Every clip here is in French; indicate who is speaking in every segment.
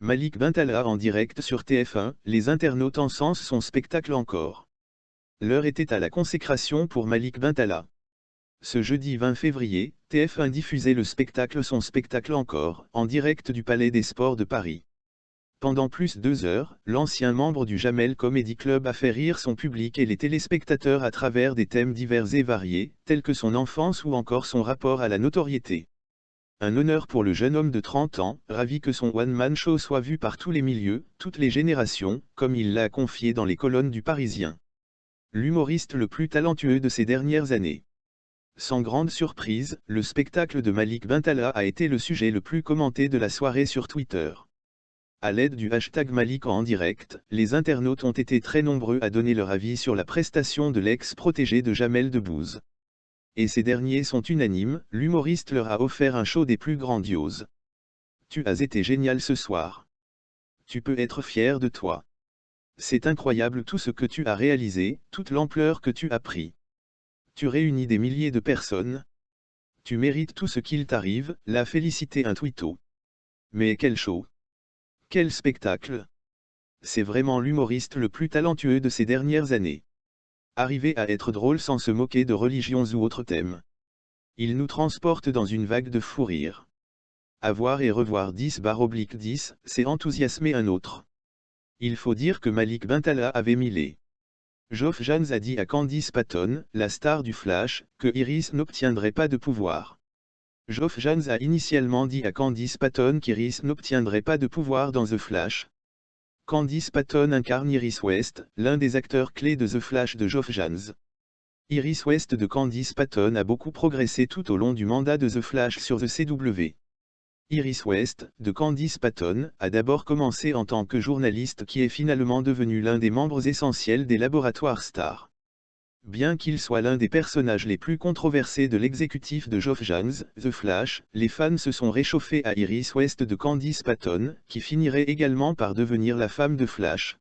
Speaker 1: Malik Bentala en direct sur TF1, les internautes encensent son spectacle encore. L'heure était à la consécration pour Malik Bentala. Ce jeudi 20 février, TF1 diffusait le spectacle Son spectacle encore, en direct du Palais des Sports de Paris. Pendant plus de 2 heures, l'ancien membre du Jamel Comedy Club a fait rire son public et les téléspectateurs à travers des thèmes divers et variés, tels que son enfance ou encore son rapport à la notoriété. Un honneur pour le jeune homme de 30 ans, ravi que son one-man show soit vu par tous les milieux, toutes les générations, comme il l'a confié dans les colonnes du Parisien. L'humoriste le plus talentueux de ces dernières années. Sans grande surprise, le spectacle de Malik Bentala a été le sujet le plus commenté de la soirée sur Twitter. À l'aide du hashtag Malik en direct, les internautes ont été très nombreux à donner leur avis sur la prestation de l'ex-protégé de Jamel Debbouze. Et ces derniers sont unanimes, l'humoriste leur a offert un show des plus grandioses. Tu as été génial ce soir. Tu peux être fier de toi. C'est incroyable tout ce que tu as réalisé, toute l'ampleur que tu as pris. Tu réunis des milliers de personnes. Tu mérites tout ce qu'il t'arrive, l'a félicité un twitto. Mais quel show! Quel spectacle! C'est vraiment l'humoriste le plus talentueux de ces dernières années. Arrivé à être drôle sans se moquer de religions ou autres thèmes. Il nous transporte dans une vague de fou rire. À voir et revoir 10/10, c'est enthousiasmer un autre. Il faut dire que Malik Bentala avait millé. Geoff Johns a dit à Candice Patton, la star du Flash, que Iris n'obtiendrait pas de pouvoir. Geoff Johns a initialement dit à Candice Patton qu'Iris n'obtiendrait pas de pouvoir dans The Flash. Candice Patton incarne Iris West, l'un des acteurs clés de The Flash de Geoff Johns. Iris West de Candice Patton a beaucoup progressé tout au long du mandat de The Flash sur The CW. Iris West, de Candice Patton, a d'abord commencé en tant que journaliste qui est finalement devenu l'un des membres essentiels des laboratoires Star. Bien qu'il soit l'un des personnages les plus controversés de l'exécutif de Geoff Johns, The Flash, les fans se sont réchauffés à Iris West de Candice Patton, qui finirait également par devenir la femme de Flash.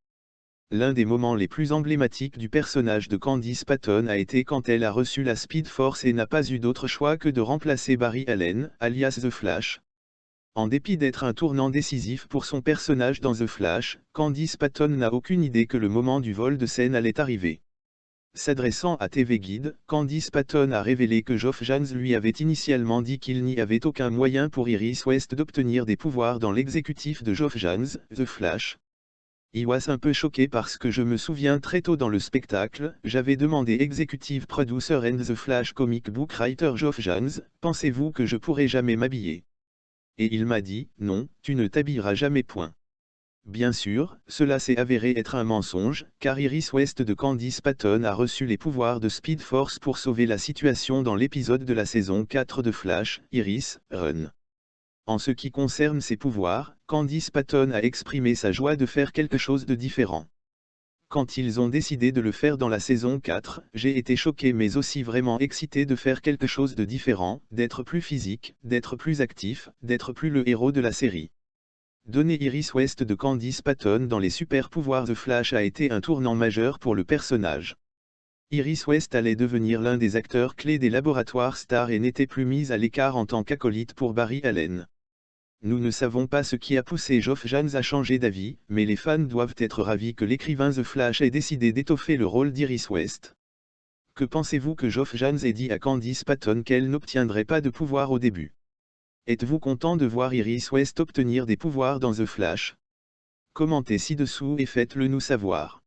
Speaker 1: L'un des moments les plus emblématiques du personnage de Candice Patton a été quand elle a reçu la Speed Force et n'a pas eu d'autre choix que de remplacer Barry Allen, alias The Flash. En dépit d'être un tournant décisif pour son personnage dans The Flash, Candice Patton n'a aucune idée que le moment du vol de scène allait arriver. S'adressant à TV Guide, Candice Patton a révélé que Geoff Johns lui avait initialement dit qu'il n'y avait aucun moyen pour Iris West d'obtenir des pouvoirs dans l'exécutif de Geoff Johns, The Flash. I was un peu choqué parce que je me souviens très tôt dans le spectacle, j'avais demandé Executive Producer and The Flash Comic Book Writer Geoff Johns, pensez-vous que je pourrai jamais m'habiller? Et il m'a dit, non, tu ne t'habilleras jamais point. Bien sûr, cela s'est avéré être un mensonge, car Iris West de Candice Patton a reçu les pouvoirs de Speed Force pour sauver la situation dans l'épisode de la saison 4 de Flash, Iris, Run. En ce qui concerne ses pouvoirs, Candice Patton a exprimé sa joie de faire quelque chose de différent. Quand ils ont décidé de le faire dans la saison 4, j'ai été choqué mais aussi vraiment excité de faire quelque chose de différent, d'être plus physique, d'être plus actif, d'être plus le héros de la série. Donner Iris West de Candice Patton dans les super pouvoirs The Flash a été un tournant majeur pour le personnage. Iris West allait devenir l'un des acteurs clés des laboratoires Star et n'était plus mise à l'écart en tant qu'acolyte pour Barry Allen. Nous ne savons pas ce qui a poussé Geoff Johns à changer d'avis, mais les fans doivent être ravis que l'écrivain The Flash ait décidé d'étoffer le rôle d'Iris West. Que pensez-vous que Geoff Johns ait dit à Candice Patton qu'elle n'obtiendrait pas de pouvoir au début? Êtes-vous content de voir Iris West obtenir des pouvoirs dans The Flash? Commentez ci-dessous et faites-le nous savoir.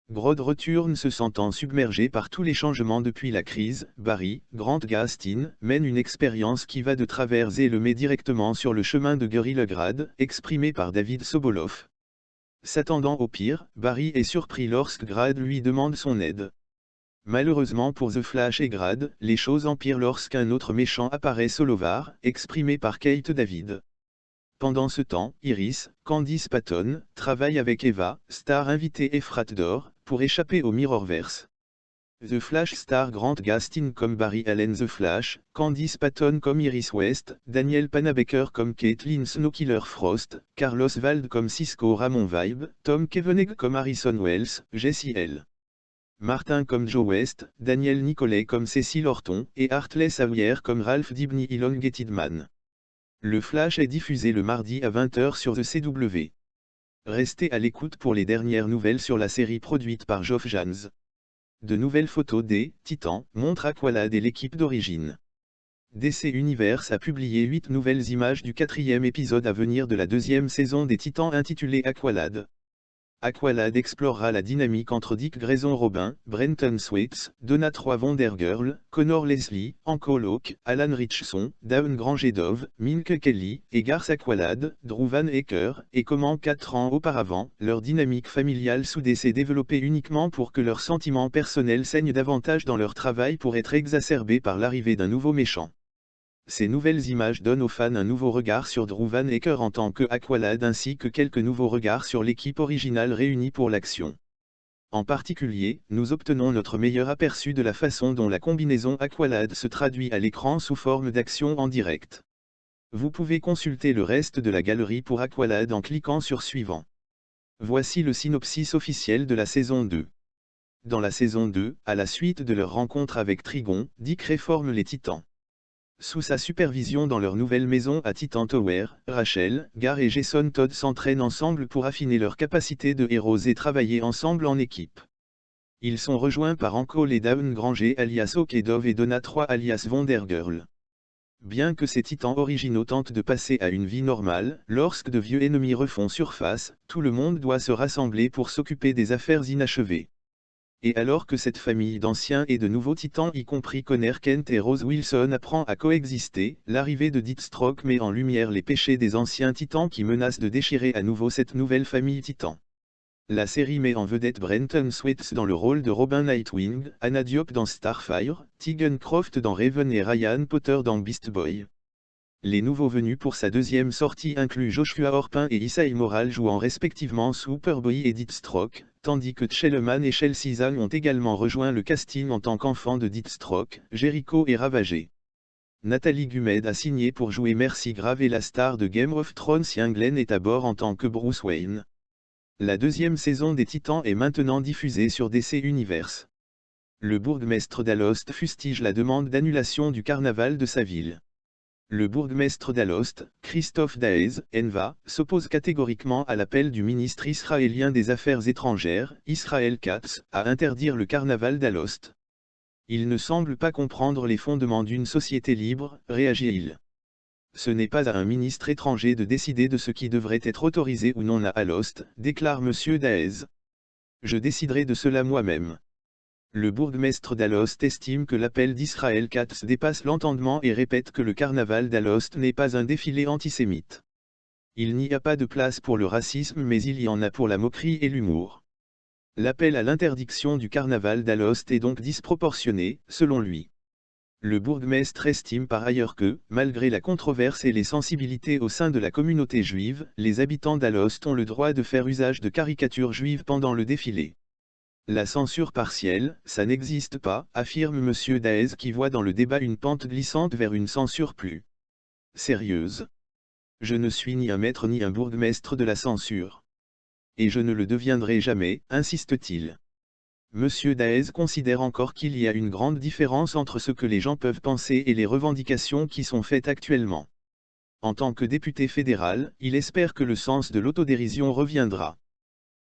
Speaker 1: Grodd retourne se sentant submergé par tous les changements depuis la crise, Barry, Grant Gustin, mène une expérience qui va de travers et le met directement sur le chemin de Gary Legrad, exprimé par David Sobolov. S'attendant au pire, Barry est surpris lorsque Grad lui demande son aide. Malheureusement pour The Flash et Grad, les choses empirent lorsqu'un autre méchant apparaît Solovar, exprimé par Kate David. Pendant ce temps, Iris, Candice Patton, travaille avec Eva, star invitée et Fratdor, pour échapper au Mirrorverse. The Flash star Grant Gustin comme Barry Allen The Flash, Candice Patton comme Iris West, Daniel Panabaker comme Caitlin Snowkiller Frost, Carlos Wald comme Cisco Ramon Vibe, Tom Keveneg comme Harrison Wells, Jesse L. Martin comme Joe West, Daniel Nicolet comme Cécile Horton, et Hartley Sawyer comme Ralph Dibny Elongated Man. Le Flash est diffusé le mardi à 20h sur The CW. Restez à l'écoute pour les dernières nouvelles sur la série produite par Geoff Johns. De nouvelles photos des Titans montrent Aqualad et l'équipe d'origine. DC Universe a publié 8 nouvelles images du 4e épisode à venir de la 2e saison des Titans intitulé Aqualad. Aqualad explorera la dynamique entre Dick Grayson-Robin, Brenton Thwaites, Donna Troy Wonder Girl, Connor Leslie, Anko Locke, Alan Ritchson, Dawn Granger-Dove, Minke Kelly, et Garth Aqualad, Drew Van Acker, et comment 4 ans auparavant, leur dynamique familiale soudée s'est développée uniquement pour que leurs sentiments personnels saignent davantage dans leur travail pour être exacerbés par l'arrivée d'un nouveau méchant. Ces nouvelles images donnent aux fans un nouveau regard sur Drew Van Acker en tant que Aqualad ainsi que quelques nouveaux regards sur l'équipe originale réunie pour l'action. En particulier, nous obtenons notre meilleur aperçu de la façon dont la combinaison Aqualad se traduit à l'écran sous forme d'action en direct. Vous pouvez consulter le reste de la galerie pour Aqualad en cliquant sur Suivant. Voici le synopsis officiel de la saison 2. Dans la saison 2, à la suite de leur rencontre avec Trigon, Dick réforme les Titans. Sous sa supervision dans leur nouvelle maison à Titan Tower, Rachel, Gar et Jason Todd s'entraînent ensemble pour affiner leurs capacités de héros et travailler ensemble en équipe. Ils sont rejoints par Anko et Dawn Granger alias Hawk et Dove et Donna Troy alias Wonder Girl. Bien que ces titans originaux tentent de passer à une vie normale, lorsque de vieux ennemis refont surface, tout le monde doit se rassembler pour s'occuper des affaires inachevées. Et alors que cette famille d'anciens et de nouveaux titans y compris Connor Kent et Rose Wilson apprend à coexister, l'arrivée de Deathstroke met en lumière les péchés des anciens titans qui menacent de déchirer à nouveau cette nouvelle famille titan. La série met en vedette Brenton Thwaites dans le rôle de Robin Nightwing, Anna Diop dans Starfire, Tegan Croft dans Raven et Ryan Potter dans Beast Boy. Les nouveaux venus pour sa deuxième sortie incluent Joshua Orpin et Isai Morale jouant respectivement Superboy et Deathstroke, tandis que Tchelman et Chelsea Zhang ont également rejoint le casting en tant qu'enfants de Deathstroke, Jericho et Ravagé. Nathalie Gumed a signé pour jouer Mercy Grave et la star de Game of Thrones Ian Glenn est à bord en tant que Bruce Wayne. La deuxième saison des Titans est maintenant diffusée sur DC Universe. Le bourgmestre d'Alost fustige la demande d'annulation du carnaval de sa ville. Le bourgmestre d'Alost, Christophe Daez, Enva, s'oppose catégoriquement à l'appel du ministre israélien des Affaires étrangères, Israel Katz, à interdire le carnaval d'Alost. Il ne semble pas comprendre les fondements d'une société libre, réagit-il. Ce n'est pas à un ministre étranger de décider de ce qui devrait être autorisé ou non à Alost, déclare M. Daez. Je déciderai de cela moi-même. Le bourgmestre d'Alost estime que l'appel d'Israel Katz dépasse l'entendement et répète que le carnaval d'Alost n'est pas un défilé antisémite. Il n'y a pas de place pour le racisme mais il y en a pour la moquerie et l'humour. L'appel à l'interdiction du carnaval d'Alost est donc disproportionné, selon lui. Le bourgmestre estime par ailleurs que, malgré la controverse et les sensibilités au sein de la communauté juive, les habitants d'Alost ont le droit de faire usage de caricatures juives pendant le défilé. La censure partielle, ça n'existe pas, affirme M. Daez qui voit dans le débat une pente glissante vers une censure plus sérieuse. Je ne suis ni un maître ni un bourgmestre de la censure. Et je ne le deviendrai jamais, insiste-t-il. M. Daez considère encore qu'il y a une grande différence entre ce que les gens peuvent penser et les revendications qui sont faites actuellement. En tant que député fédéral, il espère que le sens de l'autodérision reviendra.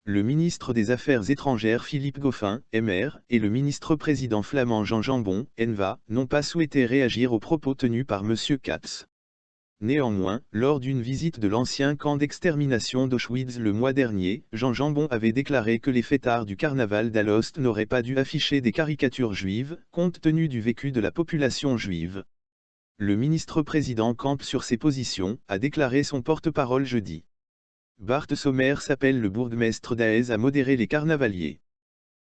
Speaker 1: Le ministre des Affaires étrangères Philippe Goffin, MR, et le ministre-président flamand Jean Jambon, ENVA, n'ont pas souhaité réagir aux propos tenus par M. Katz. Néanmoins, lors d'une visite de l'ancien camp d'extermination d'Auschwitz le mois dernier, Jean Jambon avait déclaré que les fêtards du carnaval d'Alost n'auraient pas dû afficher des caricatures juives, compte tenu du vécu de la population juive. Le ministre-président campe sur ses positions, a déclaré son porte-parole jeudi. Bart Sommer s'appelle le bourgmestre Daez à modérer les carnavaliers.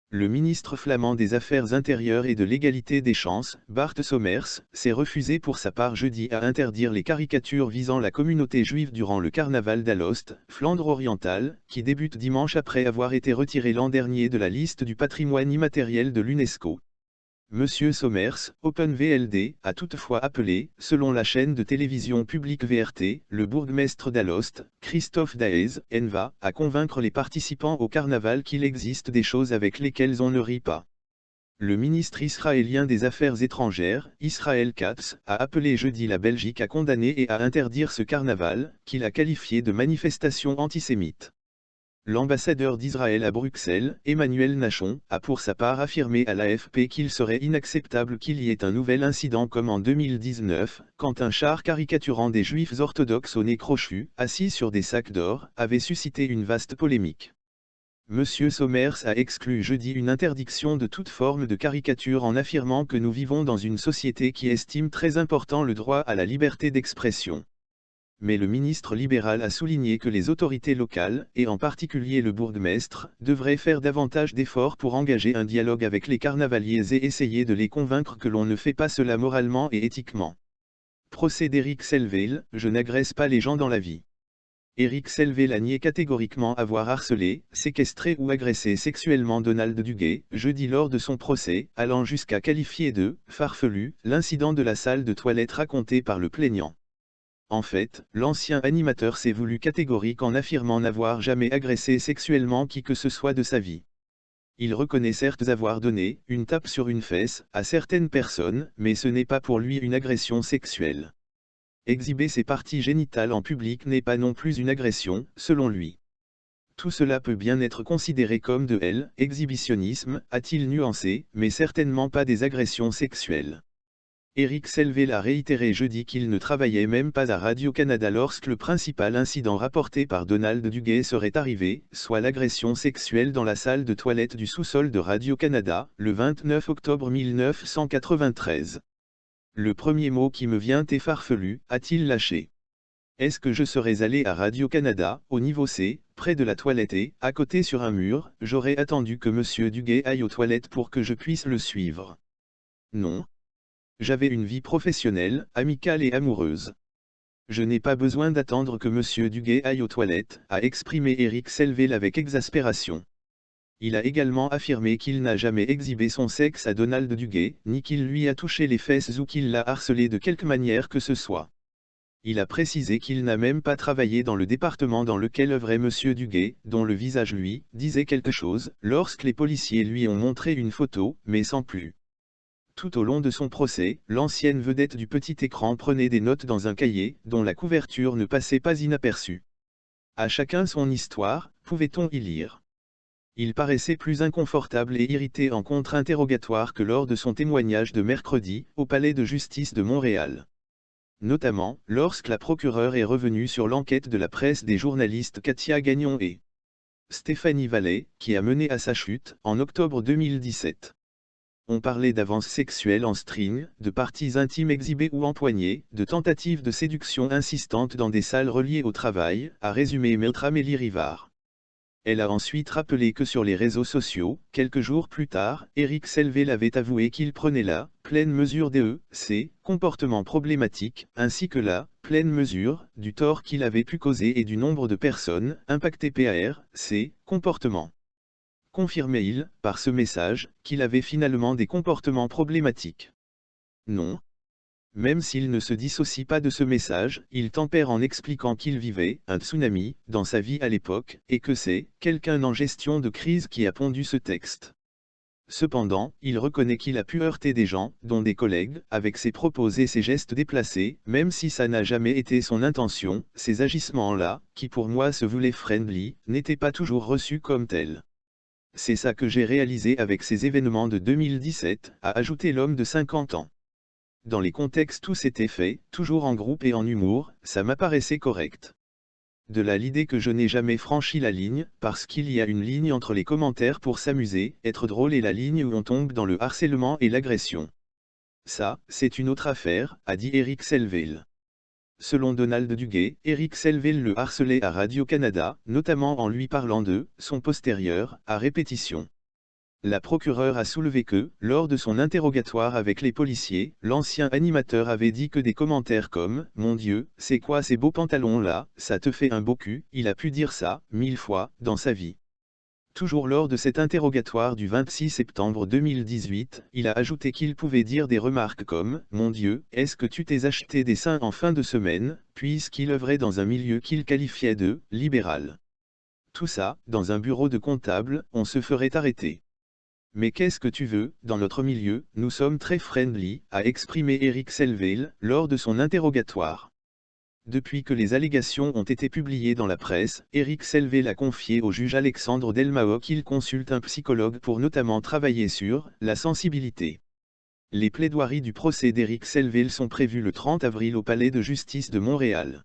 Speaker 1: Le ministre flamand des Affaires intérieures et de l'égalité des chances, Bart Sommers, s'est refusé pour sa part jeudi à interdire les caricatures visant la communauté juive durant le carnaval d'Alost, Flandre orientale, qui débute dimanche après avoir été retiré l'an dernier de la liste du patrimoine immatériel de l'UNESCO. Monsieur Sommers, OpenVLD, a toutefois appelé, selon la chaîne de télévision publique VRT, le bourgmestre d'Alost, Christophe Daez, Enva, à convaincre les participants au carnaval qu'il existe des choses avec lesquelles on ne rit pas. Le ministre israélien des Affaires étrangères, Israël Katz, a appelé jeudi la Belgique à condamner et à interdire ce carnaval, qu'il a qualifié de manifestation antisémite. L'ambassadeur d'Israël à Bruxelles, Emmanuel Nachon, a pour sa part affirmé à l'AFP qu'il serait inacceptable qu'il y ait un nouvel incident comme en 2019, quand un char caricaturant des juifs orthodoxes au nez crochu, assis sur des sacs d'or, avait suscité une vaste polémique. Monsieur Sommers a exclu jeudi une interdiction de toute forme de caricature en affirmant que nous vivons dans une société qui estime très important le droit à la liberté d'expression. Mais le ministre libéral a souligné que les autorités locales, et en particulier le bourgmestre, devraient faire davantage d'efforts pour engager un dialogue avec les carnavaliers et essayer de les convaincre que l'on ne fait pas cela moralement et éthiquement. Procès d'Eric Selveil, je n'agresse pas les gens dans la vie. Eric Selveil a nié catégoriquement avoir harcelé, séquestré ou agressé sexuellement Donald Duguay, jeudi lors de son procès, allant jusqu'à qualifier de « farfelu » l'incident de la salle de toilette raconté par le plaignant. En fait, l'ancien animateur s'est voulu catégorique en affirmant n'avoir jamais agressé sexuellement qui que ce soit de sa vie. Il reconnaît certes avoir donné « une tape sur une fesse » à certaines personnes, mais ce n'est pas pour lui une agression sexuelle. Exhiber ses parties génitales en public n'est pas non plus une agression, selon lui. Tout cela peut bien être considéré comme de l'exhibitionnisme, a-t-il nuancé, mais certainement pas des agressions sexuelles. Eric Selveil a réitéré jeudi qu'il ne travaillait même pas à Radio-Canada lorsque le principal incident rapporté par Donald Duguay serait arrivé, soit l'agression sexuelle dans la salle de toilette du sous-sol de Radio-Canada, le 29 octobre 1993. Le premier mot qui me vient est farfelu, a-t-il lâché. Est-ce que je serais allé à Radio-Canada, au niveau C, près de la toilette et, à côté sur un mur, j'aurais attendu que monsieur Duguay aille aux toilettes pour que je puisse le suivre? Non. J'avais une vie professionnelle, amicale et amoureuse. Je n'ai pas besoin d'attendre que monsieur Duguay aille aux toilettes, a exprimé Eric Selveil avec exaspération. Il a également affirmé qu'il n'a jamais exhibé son sexe à Donald Duguay, ni qu'il lui a touché les fesses ou qu'il l'a harcelé de quelque manière que ce soit. Il a précisé qu'il n'a même pas travaillé dans le département dans lequel œuvrait monsieur Duguay, dont le visage lui disait quelque chose, lorsque les policiers lui ont montré une photo, mais sans plus. Tout au long de son procès, l'ancienne vedette du petit écran prenait des notes dans un cahier, dont la couverture ne passait pas inaperçue. À chacun son histoire, pouvait-on y lire. Il paraissait plus inconfortable et irrité en contre-interrogatoire que lors de son témoignage de mercredi, au Palais de justice de Montréal. Notamment, lorsque la procureure est revenue sur l'enquête de la presse des journalistes Katia Gagnon et Stéphanie Vallet, qui a mené à sa chute, en octobre 2017. On parlait d'avances sexuelles en string, de parties intimes exhibées ou empoignées, de tentatives de séduction insistantes dans des salles reliées au travail, a résumé maître Amélie Rivard. Elle a ensuite rappelé que sur les réseaux sociaux, quelques jours plus tard, Eric Selveil avait avoué qu'il prenait la pleine mesure ses comportements problématiques, ainsi que la pleine mesure du tort qu'il avait pu causer et du nombre de personnes impactées par ses comportements. Confirmait-il, par ce message, qu'il avait finalement des comportements problématiques? Non. Même s'il ne se dissocie pas de ce message, il tempère en expliquant qu'il vivait un tsunami dans sa vie à l'époque, et que c'est quelqu'un en gestion de crise qui a pondu ce texte. Cependant, il reconnaît qu'il a pu heurter des gens, dont des collègues, avec ses propos et ses gestes déplacés, même si ça n'a jamais été son intention, ces agissements-là, qui pour moi se voulaient friendly, n'étaient pas toujours reçus comme tels. C'est ça que j'ai réalisé avec ces événements de 2017, a ajouté l'homme de 50 ans. Dans les contextes où c'était fait, toujours en groupe et en humour, ça m'apparaissait correct. De là l'idée que je n'ai jamais franchi la ligne, parce qu'il y a une ligne entre les commentaires pour s'amuser, être drôle et la ligne où on tombe dans le harcèlement et l'agression. Ça, c'est une autre affaire, a dit Eric Selveil. Selon Donald Duguay, Eric Selveil le harcelait à Radio-Canada, notamment en lui parlant de son postérieur, à répétition. La procureure a soulevé que, lors de son interrogatoire avec les policiers, l'ancien animateur avait dit que des commentaires comme « Mon Dieu, c'est quoi ces beaux pantalons-là, ça te fait un beau cul », il a pu dire ça, 1000 fois, dans sa vie. Toujours lors de cet interrogatoire du 26 septembre 2018, il a ajouté qu'il pouvait dire des remarques comme « Mon Dieu, est-ce que tu t'es acheté des seins en fin de semaine ?» puisqu'il œuvrait dans un milieu qu'il qualifiait de « libéral ». Tout ça, dans un bureau de comptable, on se ferait arrêter. Mais qu'est-ce que tu veux, dans notre milieu, nous sommes très friendly, a exprimé Eric Selveil, lors de son interrogatoire. Depuis que les allégations ont été publiées dans la presse, Eric Selveil a confié au juge Alexandre Delmao qu'il consulte un psychologue pour notamment travailler sur la sensibilité. Les plaidoiries du procès d'Eric Selveil sont prévues le 30 avril au Palais de justice de Montréal.